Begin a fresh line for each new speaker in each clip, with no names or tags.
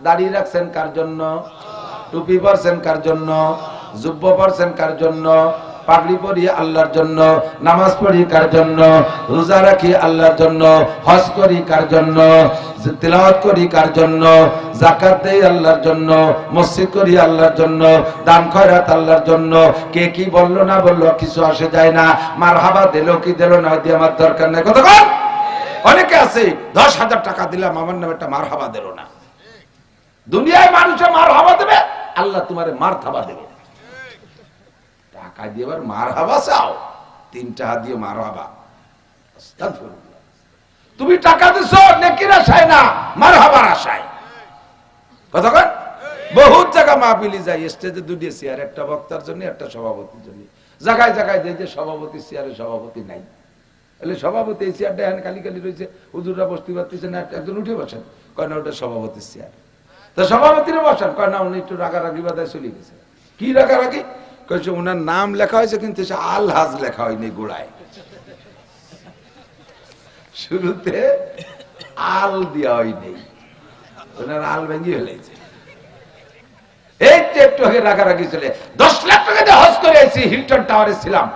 দাড়ি রাখছেন কার জন্য? টুপি পরছেন কার জন্য? জুব্ব পরছেন কার জন্য? পাগড়ি পরি আল্লাহর জন্য। নামাজ পড়ি কার জন্য? রোজা রাখি আল্লাহর জন্য। হজ করি কার জন্য? তিলাওয়াত করি কার জন্য? যাকাত দেই আল্লাহর জন্য। মসজিদ করি আল্লাহর জন্য। দান খয়রাত আল্লাহর জন্য। কে কি বললো না বললো কিছু আসে যায় না। মারহাবা দিল কি দিল না দিয়ে আমার দরকার নাই। কতক্ষণ অনেকে আছে 10,000 টাকা দিলাম আমার নামে একটা মারহাবা দিল না। দুনিয়ায় মানুষে মারহাবা দেবে, আল্লাহ তোমারে মারহাবা দেবে। টাকা দিয়ে আবার মারহাবা চাও? 3 টাকা দিয়ে মারহাবা? তুমি টাকা দিছো নেকির আশায় না, মারহাবার আশায়। কতক্ষণ বহুত জায়গা মাহফিলি যায়, স্টেজে 2টি চেয়ার, একটা বক্তার জন্য একটা সভাপতির জন্য। জায়গায় জায়গায় যে সভাপতি চেয়ারে সভাপতি নাই, তাহলে সভাপতি এই চেয়ারটা এখানে খালি খালি রয়েছে, হুজুররা বসতে পারতেছে না, একজন উঠে বসেন, কয় না ওটা সভাপতির চেয়ার। তো সভাপতিরা বসেন, কয় না উনি একটু রাগারাগি বাদায় চলে গেছে। কি রাগারাগি? কয়েছে ওনার নাম লেখা হয়েছে কিন্তু সে আলহাজ লেখা হয়নি গোড়ায়। শুরুতে আল দেওয়া হয়নি, ওনার আল ভেঙে ফেলেছে। এই তো একটু আগে রাগারাগি চলে 10 লাখ টাকা দিয়ে হজ করে আইছি, হিলটন টাওয়ারে ছিলাম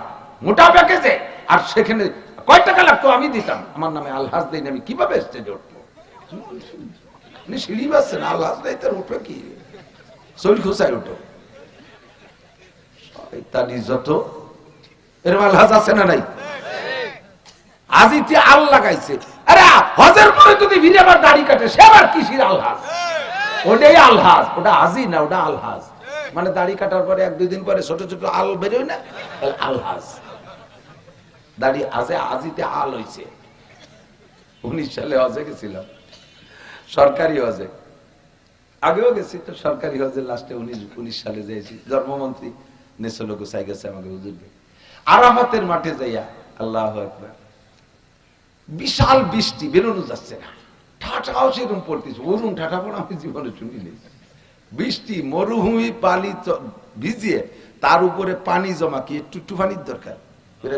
মোটা প্যাকেজে, আর সেখানে কয় টাকা লাগতো আমি দিতাম, আমার নামে আলহাজ দেই না, আমি কিভাবে স্টেজে উঠবো? সিঁড়ি বাসছেন, আলহাজ দেয় তার উঠবে কি? শরীর খুশায় উঠো ইত্যাদি যত এরকম আলহাজ আছে না নাই? আজিতে আল লাগাইছে। আরে হজের পরে যদি ভিড়ে আবার দাড়ি কাটে সে আবার কিসির আলহাজ? ওটাই আলহাজ, ওটা আজি না, ওটা আলহাজ। মানে দাড়ি কাটার পরে 1-2 দিন পরে ছোট ছোট আল বেরোয় না, আলহাজ। দাড়ি আজে আজিতে আল হইছে। 19 সালে হজে গেছিলাম, সরকারি হজে। আগেও গেছি তো সরকারি হজে, লাস্টে 19 সালে যাইছি। ধর্মমন্ত্রী নেছলো গোসাই গেছে আমাকে হুজুরকে। আরাফাতের মাঠে যাইয়া আল্লাহু আকবার, বিশাল বৃষ্টি, বেরোনো যাচ্ছে না, ঠাটাও সেরকম পড়তেছে। অরুণ ঠাটা পড়া আমি জীবনে শুনিনি। বৃষ্টি, মরুভূমি, পানি ভিজিয়ে তার উপরে পানি জমা, কি একটু পানির দরকার?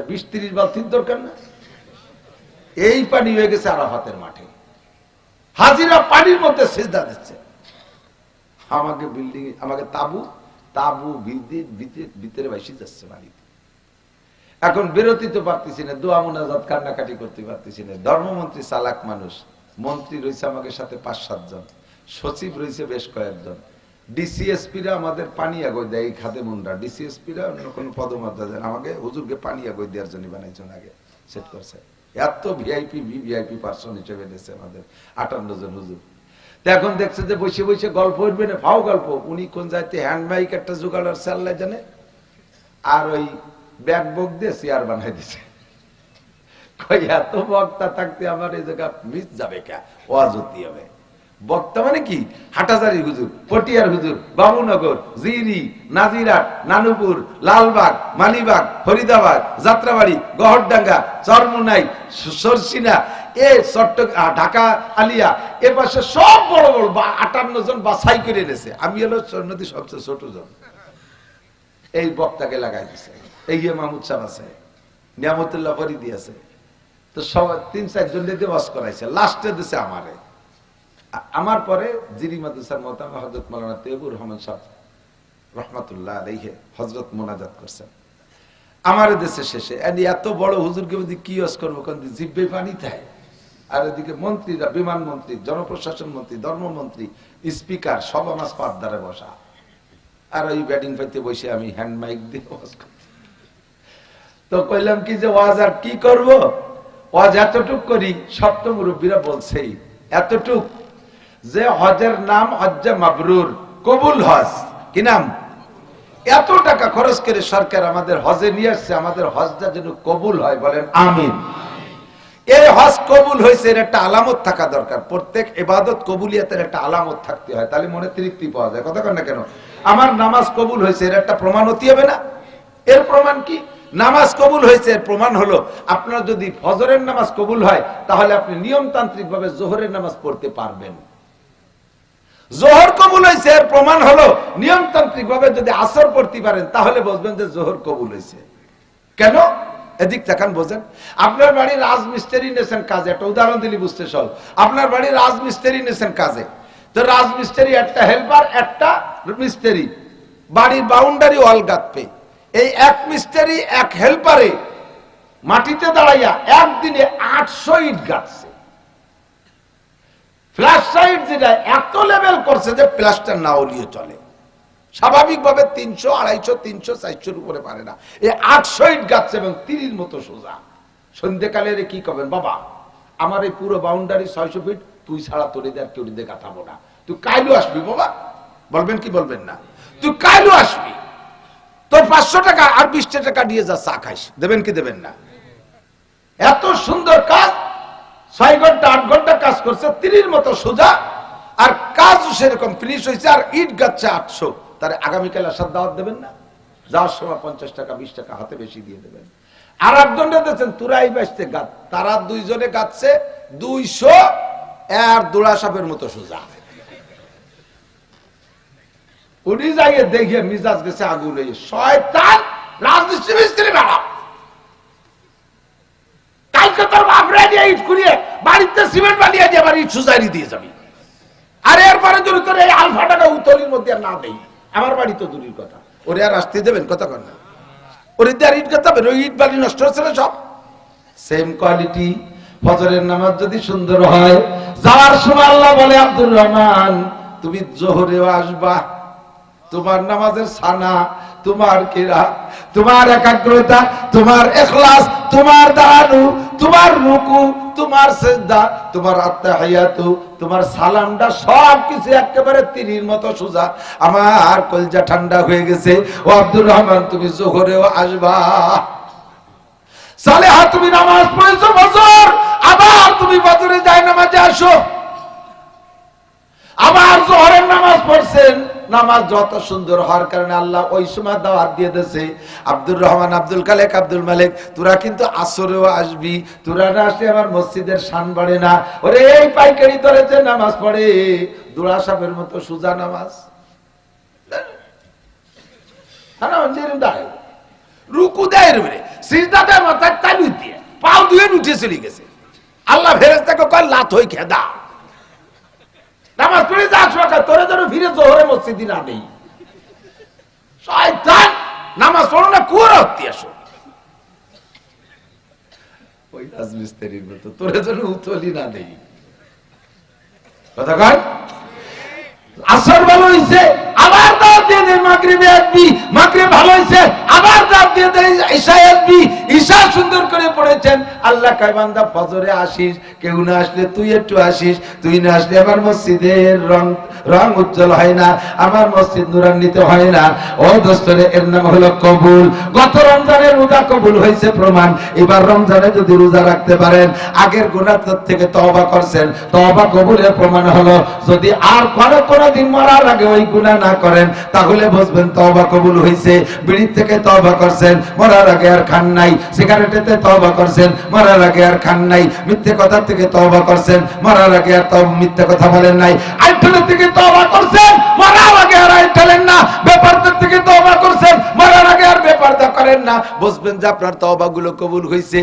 20-30 বালতির দরকার না? এই পানি হয়ে গেছে আরাফাতের মাঠে। হাজিরা পানির মধ্যে সিজদা দিচ্ছে। আমাকে বিল্ডিং, আমাকে তাবু ভিতরে বাইসে যাচ্ছে বাড়িতে। এখন বেরোতে তো পারতেছি না, দোয়া মুনাজাত কান্নাকাটি করতে পারতেছি না। ধর্মমন্ত্রী চালাক মানুষ, মন্ত্রী রয়েছে আমাকে সাথে 5-7 জন, সচিব রয়েছে বেশ কয়েকজন, ডিসিএসপিরা আমাদের পানি আগয় দেয়। এই খাদে মুন্ডা ডিসিএসপিরা অন্য কোনো পদমর্যাদা দেন, আমাকে হুজুরকে পানি আগয় দেওয়ার জন্য বানাইছেন, আগে সেট করছে। এত ভিআইপি ভিভিআইপি পার্সন হিসেবে দিয়েছে আমাদের 58 জন হুজুর। এখন দেখছে যে বসে বসে গল্প উঠবে না, ফাও গল্প। উনি কোন যাইতে হ্যান্ড মাইক একটা জোগাড় চাল্লাই জানে, আর ওই ব্যাগ বক দিয়ে চেয়ার বানাই দিছে। এত বক্তা থাকতে আমার এই জায়গা মিস যাবে কে? ওয়াজতি হবে। বক্তা মানে কি? হাটাজারি হুজুর, পটিয়ার হুজুর, বাবুনগর, জিরি, নাজিরাট, নানুপুর, লালবাগ, মালিবাগ, ফরিদাবাদ, যাত্রাবাড়ি, গহরডাঙ্গা, চরমুনাই, সরসিনা, ঢাকা আলিয়া, এ পাশে সব বড় বড় 58 জন বাছাই করে এনেছে। আমি হলো নদী সবচেয়ে ছোট জন। এই বক্তাকে লাগাই দিছে। এই মাহমুদ সাহেব আছে, নিয়ামতুল্লাহ ফরিদি আছে, তো সব 3-4 জন দিয়ে ওয়াজ করাইছে। লাস্টে দিছে আমারে। আমার পরে জিরি মাদ্রাসার মোহতারাম হযরত মাওলানা তৈয়বুর রহমান সাহেব রহমাতুল্লাহ আলাইহি হযরত মোনাজাত করছেন আমার দেশে শেষে। এত বড় হুজুরকে যদি কি ওয়াজ করবো, কোন জিব্বে পানি থাকে। আর এদিকে মন্ত্রীরা, বিমান মন্ত্রী, জনপ্রশাসন মন্ত্রী, ধর্মমন্ত্রী, স্পিকার সব আমার পাড়দারে বসা। আর ওই ব্যাটিং পাইতে বসে আমি হ্যান্ড মাইক দিয়ে ওয়াজ করছি। তো কইলাম কি যে ওয়াজ আর কি করব, ওয়াজ এতটুক করি। সপ্ত মুরব্বীরা বলছেই এতটুক যে হজের নাম হজ্জে মাবরুর, কবুল হজ। কি নাম? এত টাকা খরচ করে সরকার আমাদের হজে নিয়ে আসছে, আমাদের হজটা যেন কবুল হয়, বলেন আমিন। এই হজ কবুল হয়েছে, এর একটা আলামত থাকা দরকার। প্রত্যেক ইবাদত কবুলিয়াতের একটা আলামত থাকতে হয়, তাহলে মনে তৃপ্তি পাওয়া যায়। কথা কন না কেন? আমার নামাজ কবুল হয়েছে, এর একটা প্রমাণ হতে হবে না? এর প্রমাণ কি? নামাজ কবুল হয়েছে এর প্রমাণ হলো, আপনার যদি ফজরের নামাজ কবুল হয়, তাহলে আপনি নিয়মতান্ত্রিক ভাবে জোহরের নামাজ পড়তে পারবেন। জোহর কবুল হয়েছে এর প্রমাণ হলো, নিয়মতান্ত্রিক ভাবে যদি আসর পড়তে পারেন, তাহলে বুঝবেন যে জোহর কবুল হয়েছে। কেন? এদিক তাকান, বোঝেন। আপনার বাড়ির রাজমিস্ত্রি নেছেন কাজে, একটা উদাহরণ দিলি বুঝতে সহজ। আপনার বাড়ির রাজমিস্ত্রি নেছেন কাজে, তো রাজমিস্ত্রি একটা হেল্পার, একটা মিস্ত্রি, বাড়ির বাউন্ডারি ওয়াল গাঁথবে। এই এক মিস্ত্রি এক হেল্পারে মাটিতে দাঁড়াইয়া একদিনে 800 ইট গাঁথছে। ফ্ল্যাশ সাইড যেটা এত লেভেল করছে যে প্লাস্টার না হলিয়ে চলে। স্বাভাবিকভাবে 300, 250, 300, 400 উপরে পারে না। এই 800 ইট গাঁথছে এবং তীরের মতো সোজা। সন্ধ্যেকালে কি করবেন, বাবা আমার এই পুরো বাউন্ডারি 600 ফিট, তুই ছাড়া তোরে আর কেউ দিয়ে গাঁথাবো না, তুই কাইলু আসবি বাবা। বলবেন কি বলবেন না? তুই কাইলু আসবি, তোর 500 টাকা আর 20 টাকা দিয়ে যা চা খাইস, দেবেন কি দেবেন না? এত সুন্দর কাজ, 6 ঘন্টা 8 ঘন্টা কাজ করছে, তীরের মতো সোজা, আর কাজ সেরকম ফিনিশ হয়েছে, আর ইট গাচ্ছে 800। তার আগামীকাল আসার দাওয়াত দেবেন না? যাওয়ার সময় 50 টাকা 20 টাকা হাতে বেশি দিয়ে দেবেন। আর একজনটা দেখছেন তুরাই বাসতে গাছ, তারা দুইজনে গাচ্ছে 200 আর দোড়া সাপের মতো সোজা। উনি যাইয়ে দেখে মিজাজ গেছে আগুনে, শয়তান রাজনীতি মিস্ত্রি ম্যাডাম, কালকে তোর বাপরে দিয়ে ইট কুড়িয়ে বাড়িতে সিমেন্ট বানিয়ে দিয়ে আবার ইট সুজারি দিয়ে যাবি। আর এরপরে যদি তোর এই আলফা টাকা উতলির মধ্যে আর না দেই, আমার বাড়ি তো দূরের কথা, ওরে আর আসতে দেবেন কথা কর না? ওরে দিয়ে আর ইট গাঁথাবেন? ওই ইট বালি নষ্ট হচ্ছে না সব। সেম কোয়ালিটি ফজরের নামাজ যদি সুন্দর হয়, যাওয়ার সময় আল্লাহ বলে আব্দুর রহমান তুমি জোহরেও আসবা, তোমার নামাজের সানা, তোমার কিরাত, তোমার একাগ্রতা, তোমার ইখলাস, তোমার দাঁড়ানো, তোমার রুকু, তোমার সিজদা, তোমার আত্তাহিয়াতু, তোমার সালামটা সবকিছু একেবারে তীরের মতো সোজা। আমার কলজা ঠান্ডা হয়ে গেছে। ও আব্দুর রহমান তুমি জোহরেও আসবা। সালেহা তুমি নামাজ পড়েছো ফজর, আবার তুমি ফজরে যায় নামাজে আসো। আবার জোহরের নামাজ পড়ছেন, নামাজ যত সুন্দর হওয়ার কারণে আল্লাহ ওই সময় দাওয়াত দিয়ে দিয়েছে, আব্দুর রহমান, আব্দুল খালেক, আব্দুল মালিক তোরা কিন্তু আসরেও আসবি, তোরা না আসলে আমার মসজিদের শান বাড়ে না। ওরে এই পাইকারি ধরে যে নামাজ পড়ে দোড়া সাপের মতো সোজা নামাজ, রুকু দেয় রে, সিজদা দেয় মাথায় তালু দিয়ে, পাও ধুয়ে উঠে চলে গেছে। আল্লাহ ফেরেশতাকে কয় লাত হই খেদা, নামাজ পড়ে যাস তোরে যেন ফিরে জোহরে মসজিদে না নেই। শয়তান, নামাজ পড়ো না কুয়ার হতে আসো। ওই রাজমিস্ত্রির মতো তোরে যেন উতলি না নেই। কথা কয় আসর ভালো হইছে, আবার দাওয়াত দিয়ে দেন মাগরিবে আসবি, মাগরিব ভালো হইছে, আবার দাওয়াত দিয়ে দেন ইশায় আসবি, ইশা সুন্দর করে পড়েছেন। আল্লাহ কয় বান্দা ফজরে আসিস, কেউ না আসলে তুই একটু আসিস, তুই না আসলে আমার মসজিদের রং উজ্জ্বল হয় না, আমার মসজিদ নূরান্বিত হয় না। ও দোস্তরে, এর নাম হলো কবুল। গত রমজানের রোজা কবুল হয়েছে প্রমাণ। এবার রমজানে যদি রোজা রাখতে পারেন, আগের গুনাহ থেকে তওবা করছেন, তওবা কবুলের প্রমাণ হলো যদি আর কোনদিন মরার আগে ওই গুনাহ না করেন, তাহলে বুঝবেন তওবা কবুল হয়েছে। বিড়ি থেকে তওবা করছেন, মরার আগে আর খান নাই। সিগারেটেতে তওবা করছেন, মরার আগে আর খান নাই। মিথ্যে কথা থেকে তওবা করছেন, মরার আগে আর মিথ্যে কথা বলেন নাই। আইটেলের থেকে তওবা করছেন, মরার আগে আর আইটেলেন না। ব্যাপারদের থেকে তওবা করছেন, মরার আগে আর ব্যাপারটা করেন না। বুঝবেন যে আপনার তওবাগুলো কবুল হয়েছে।